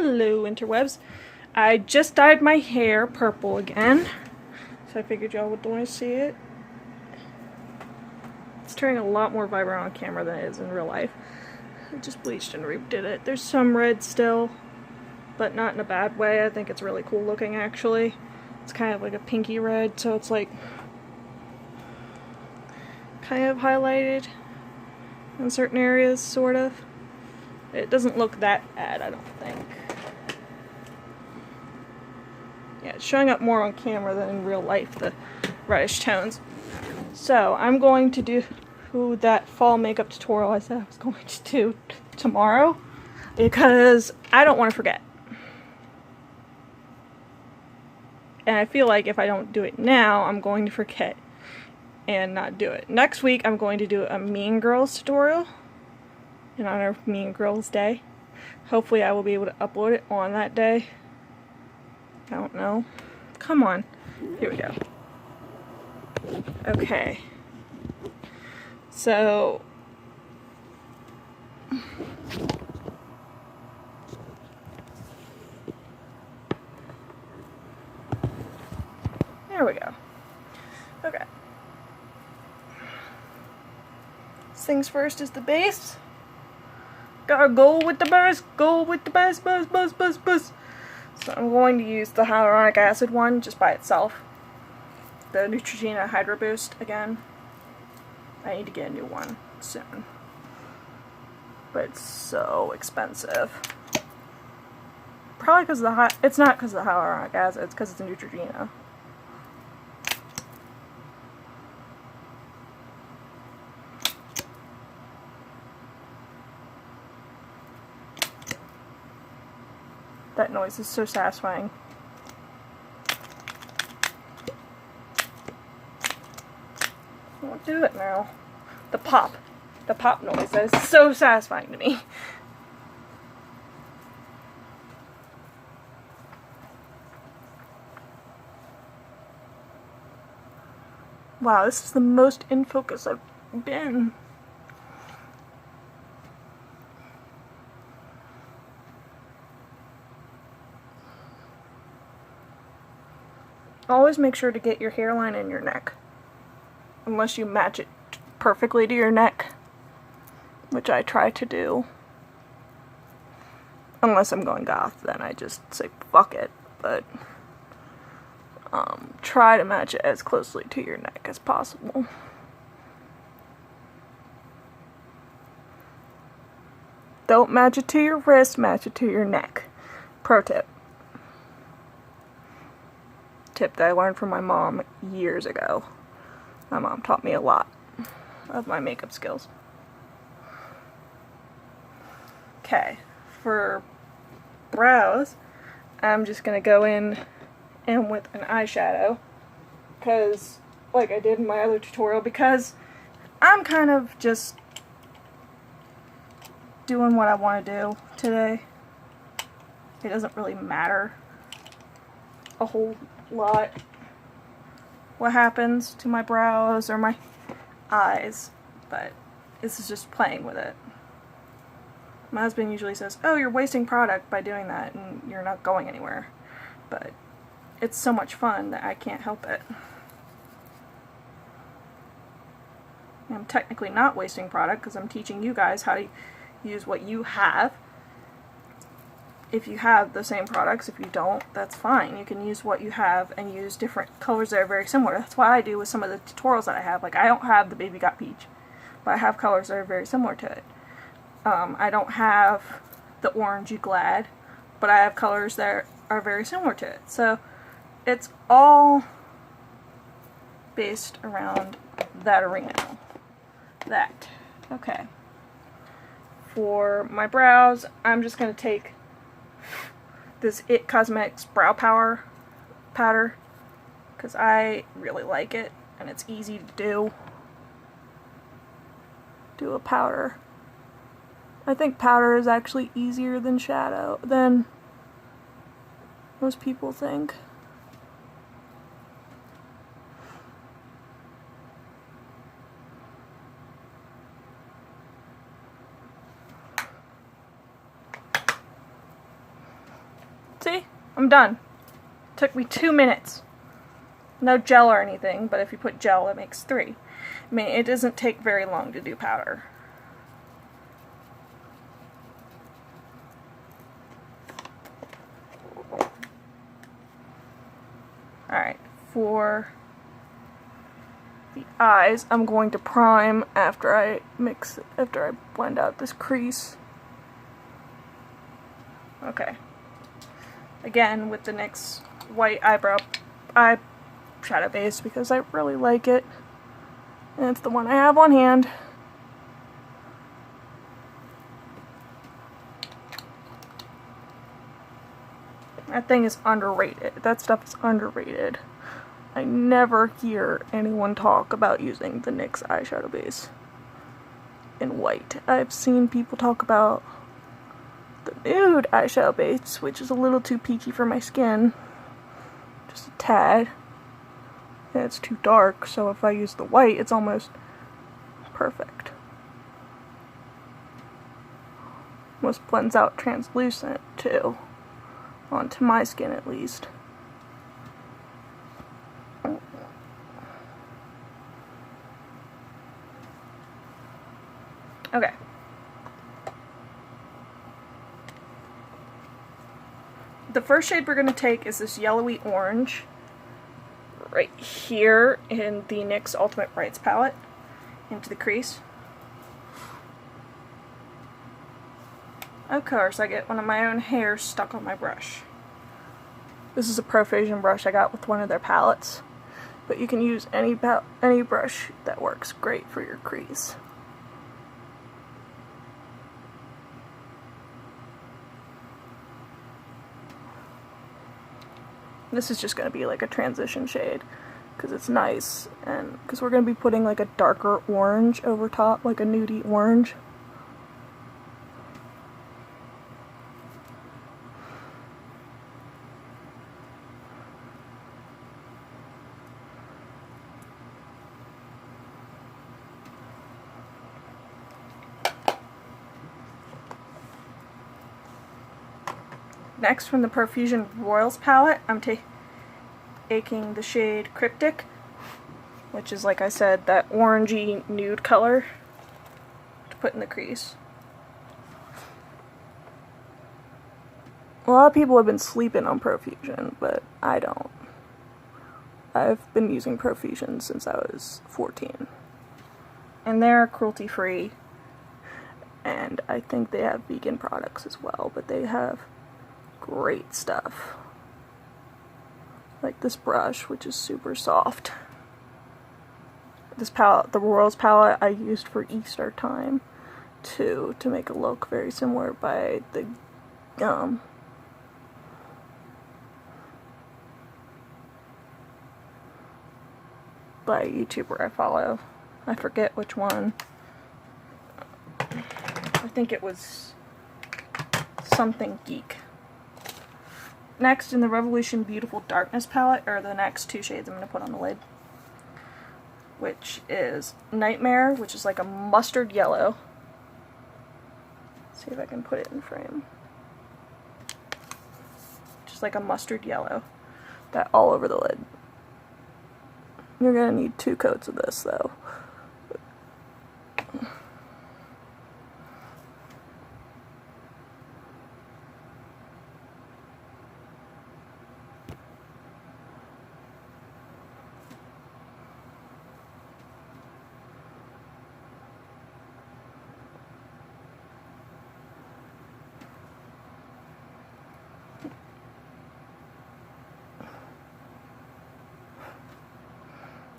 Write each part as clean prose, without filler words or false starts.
Hello, interwebs. I just dyed my hair purple again, so I figured y'all would want to see it. It's turning a lot more vibrant on camera than it is in real life. I just bleached and redid it. There's some red still, but not in a bad way. I think it's really cool looking, actually. It's kind of like a pinky red, so it's like kind of highlighted in certain areas, sort of. It doesn't look that bad, I don't think. Yeah, it's showing up more on camera than in real life, the reddish tones. So, I'm going to do that fall makeup tutorial I said I was going to do tomorrow, because I don't want to forget. And I feel like if I don't do it now, I'm going to forget and not do it. Next week, I'm going to do a Mean Girls tutorial in honor of Mean Girls Day. Hopefully I will be able to upload it on that day. I don't know. Come on. Here we go. Okay. So, there we go. Okay. First things first is the base. Gotta go with the base, go with the base, buzz. So I'm going to use the hyaluronic acid one just by itself. The Neutrogena Hydro Boost again. I need to get a new one soon. But it's so expensive. Probably because of the it's not because of the hyaluronic acid, it's because it's a Neutrogena. That noise is so satisfying. I won't do it now. The pop noise, that is so satisfying to me. Wow, this is the most in focus I've been. Always make sure to get your hairline in your neck. Unless you match it perfectly to your neck, which I try to do. Unless I'm going goth, then I just say fuck it, but try to match it as closely to your neck as possible. Don't match it to your wrist, match it to your neck. Pro tip. Tip that I learned from my mom years ago. My mom taught me a lot of my makeup skills. Okay, for brows, I'm just gonna go in and with an eyeshadow, because, like I did in my other tutorial, because I'm kind of just doing what I want to do today. It doesn't really matter a whole lot what happens to my brows or my eyes, but this is just playing with it. My husband usually says, oh, you're wasting product by doing that and you're not going anywhere, but it's so much fun that I can't help it. I'm technically not wasting product because I'm teaching you guys how to use what you have. If you have the same products, if you don't, that's fine. You can use what you have and use different colors that are very similar. That's what I do with some of the tutorials that I have. Like, I don't have the Baby Got Peach, but I have colors that are very similar to it. I don't have the Orangey Glad, but I have colors that are very similar to it. So, it's all based around that arena. That. Okay. For my brows, I'm just going to take this IT Cosmetics Brow Power powder, because I really like it and it's easy to do. Do a powder. I think powder is actually easier than shadow, than most people think. I'm done. Took me 2 minutes. No gel or anything, but if you put gel, it makes 3. I mean, it doesn't take very long to do powder. Alright, for the eyes, I'm going to prime after I blend out this crease. Okay. Again, with the NYX white eyeshadow base because I really like it. And it's the one I have on hand. That thing is underrated. That stuff is underrated. I never hear anyone talk about using the NYX eyeshadow base in white. I've seen people talk about the nude eyeshadow base, which is a little too peachy for my skin. Just a tad. And it's too dark, so if I use the white, it's almost perfect. Almost blends out translucent, too. Onto my skin, at least. Okay. The first shade we're going to take is this yellowy orange right here in the NYX Ultimate Brights palette into the crease. Of course, I get one of my own hairs stuck on my brush. This is a Profusion brush I got with one of their palettes, but you can use any brush that works great for your crease. This is just going to be like a transition shade because it's nice, and because we're going to be putting like a darker orange over top, like a nudie orange. Next, from the Profusion Royals palette, I'm taking the shade Cryptic, which is, like I said, that orangey nude color to put in the crease. A lot of people have been sleeping on Profusion, but I don't. I've been using Profusion since I was 14. And they're cruelty-free, and I think they have vegan products as well, but they have great stuff. Like this brush, which is super soft. This palette, the Royals palette, I used for Easter time too, to make it look very similar by the by a YouTuber I follow. I forget which one. I think it was something geek. Next, in the Revolution Beautiful Darkness palette, are the next 2 shades I'm going to put on the lid, which is Nightmare, which is like a mustard yellow. Let's see if I can put it in frame. Just like a mustard yellow. That all over the lid. You're going to need 2 coats of this, though.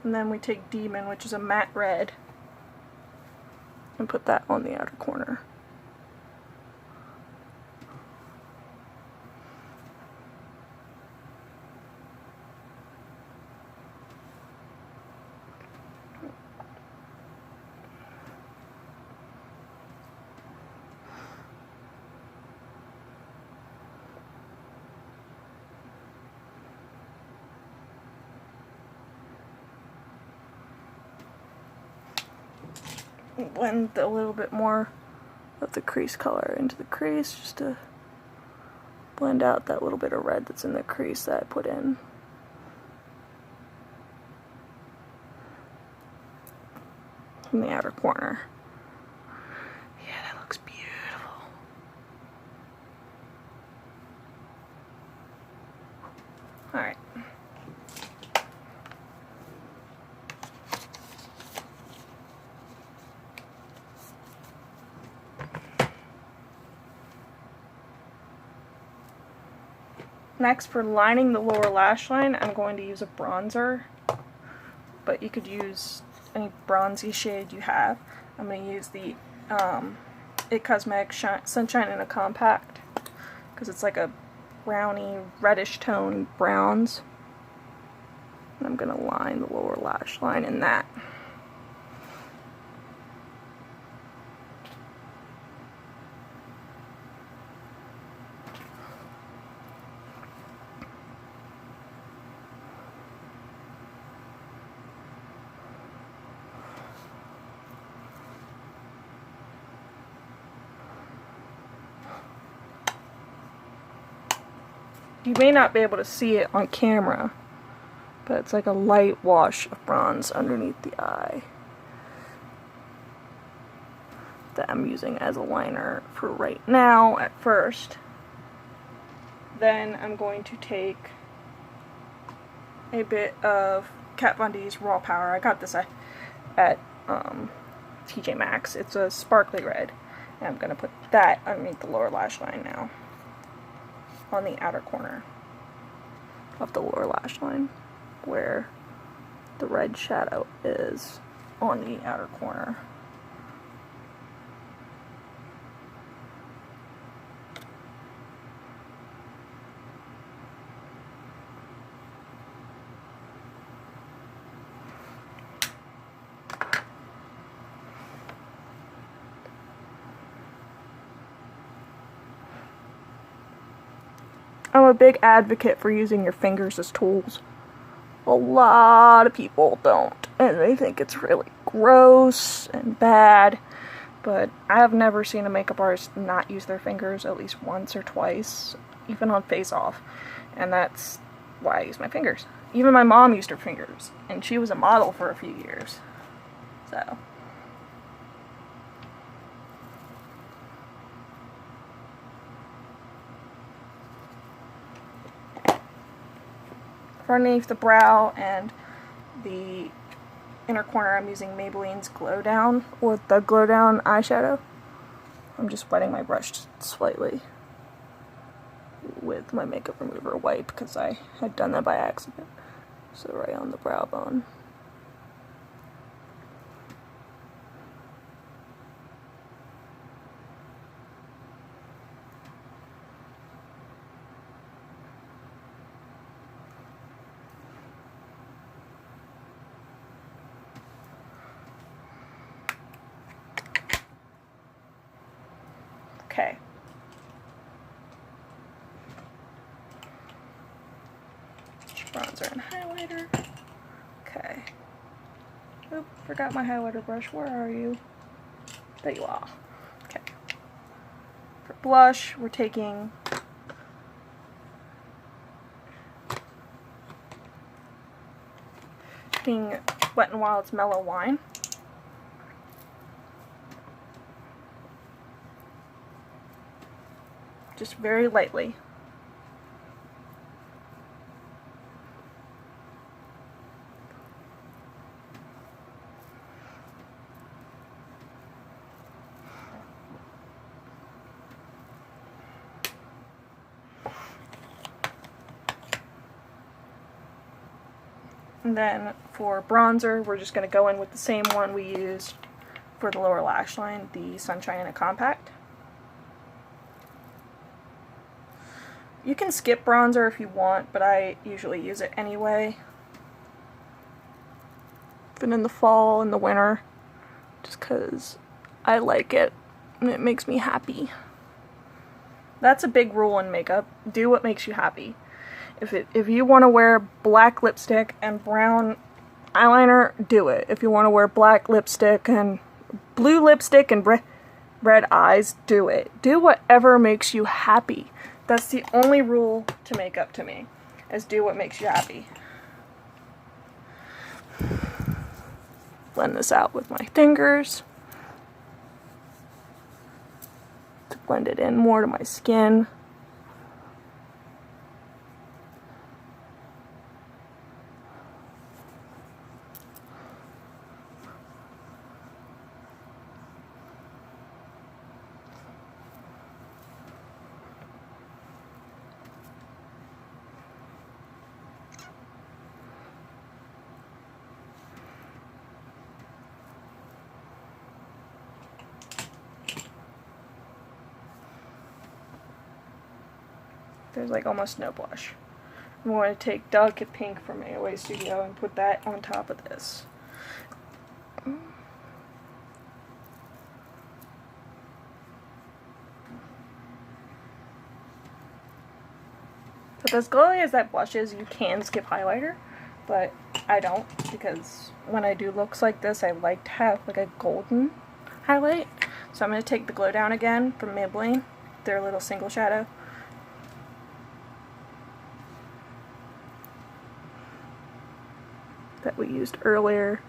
And then we take Demon, which is a matte red, and put that on the outer corner. Blend a little bit more of the crease color into the crease just to blend out that little bit of red that's in the crease that I put in. From the outer corner. Yeah, that looks beautiful. Alright. Next, for lining the lower lash line, I'm going to use a bronzer, but you could use any bronzy shade you have. I'm going to use the IT Cosmetics Sunshine in a Compact, because it's like a browny, reddish tone bronze. And I'm going to line the lower lash line in that. You may not be able to see it on camera, but it's like a light wash of bronze underneath the eye that I'm using as a liner for right now at first. Then I'm going to take a bit of Kat Von D's Raw Power. I got this at TJ Maxx. It's a sparkly red. And I'm going to put that underneath the lower lash line now, on the outer corner of the lower lash line, where the red shadow is on the outer corner. I'm a big advocate for using your fingers as tools. A lot of people don't, and they think it's really gross and bad, but I have never seen a makeup artist not use their fingers at least once or twice, even on Face Off, and that's why I use my fingers. Even my mom used her fingers, and she was a model for a few years, so... For underneath the brow and the inner corner, I'm using Maybelline's Glow Down, or the Glow Down eyeshadow. I'm just wetting my brush slightly with my makeup remover wipe, because I had done that by accident. So right on the brow bone. Okay. Bronzer and highlighter. Okay. Oop, forgot my highlighter brush. Where are you? There you are. Okay. For blush, we're taking Wet n Wild's Mellow Wine. Just very lightly. And then for bronzer, we're just going to go in with the same one we used for the lower lash line, the Sunshine in a Compact. You can skip bronzer if you want, but I usually use it anyway. Even in the fall and the winter, just because I like it and it makes me happy. That's a big rule in makeup. Do what makes you happy. If you want to wear black lipstick and brown eyeliner, do it. If you want to wear black lipstick and blue lipstick and red eyes, do it. Do whatever makes you happy. That's the only rule to makeup to me, is do what makes you happy. Blend this out with my fingers to blend it in more to my skin. There's like almost no blush. I'm going to take Delicate Pink from AOA Studio and put that on top of this. But as glowy as that blush is, you can skip highlighter, but I don't, because when I do looks like this, I like to have like a golden highlight. So I'm going to take the Glow Down again from Maybelline, their little single shadow. That we used earlier.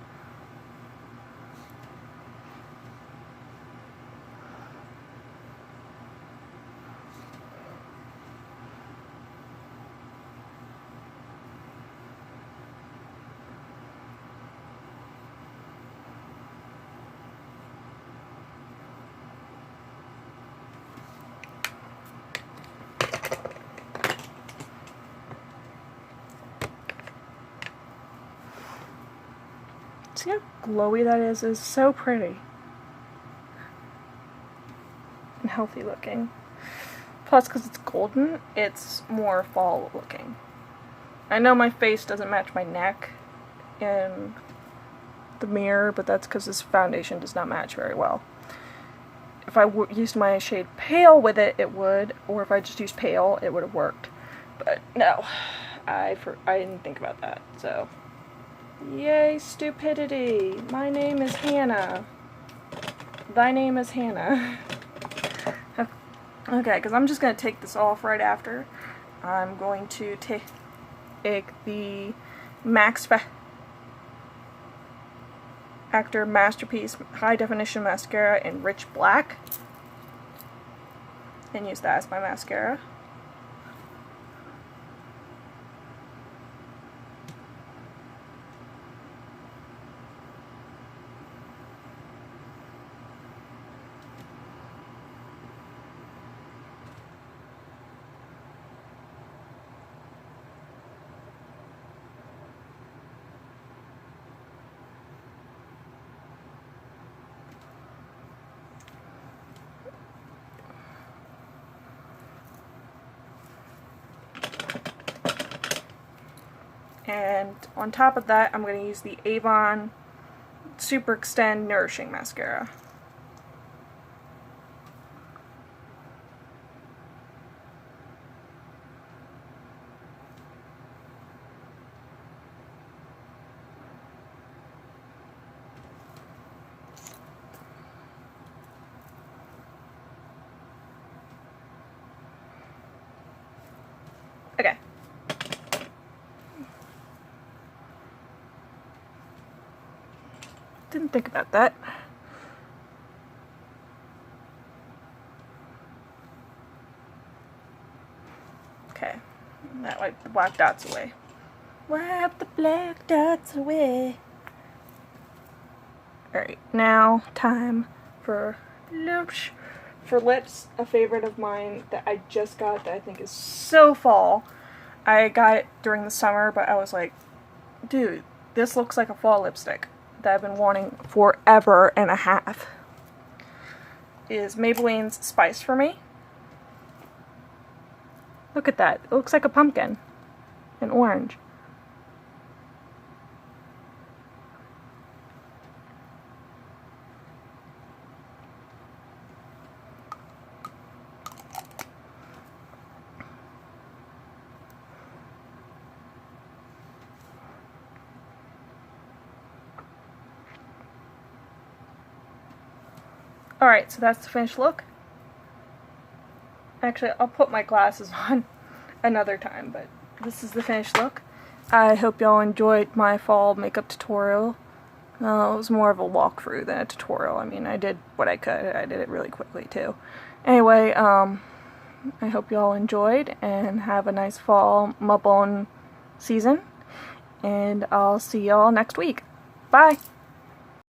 See how glowy that is? It's so pretty. And healthy looking. Plus, because it's golden, it's more fall looking. I know my face doesn't match my neck in the mirror, but that's because this foundation does not match very well. If I used my shade Pale with it, it would, or if I just used Pale, it would have worked. But no, I didn't think about that, so... Yay, stupidity! My name is Hannah. Thy name is Hannah. Okay, because I'm just going to take this off right after. I'm going to take the Max Factor Masterpiece High Definition Mascara in Rich Black and use that as my mascara. And on top of that, I'm going to use the Avon Super Extend Nourishing Mascara. Okay. Didn't think about that. Okay, that wiped the black dots away. Wipe the black dots away. Alright, now time for lips. For lips, a favorite of mine that I just got that I think is so fall. I got it during the summer, but I was like, dude, this looks like a fall lipstick that I've been wanting forever and a half. Is Maybelline's Spice For Me. Look at that. It looks like a pumpkin. And orange. Alright, so that's the finished look. Actually, I'll put my glasses on another time, but this is the finished look. I hope y'all enjoyed my fall makeup tutorial. It was more of a walkthrough than a tutorial. I mean, I did what I could. I did it really quickly, too. Anyway, I hope y'all enjoyed, and have a nice fall mop-on season. And I'll see y'all next week. Bye!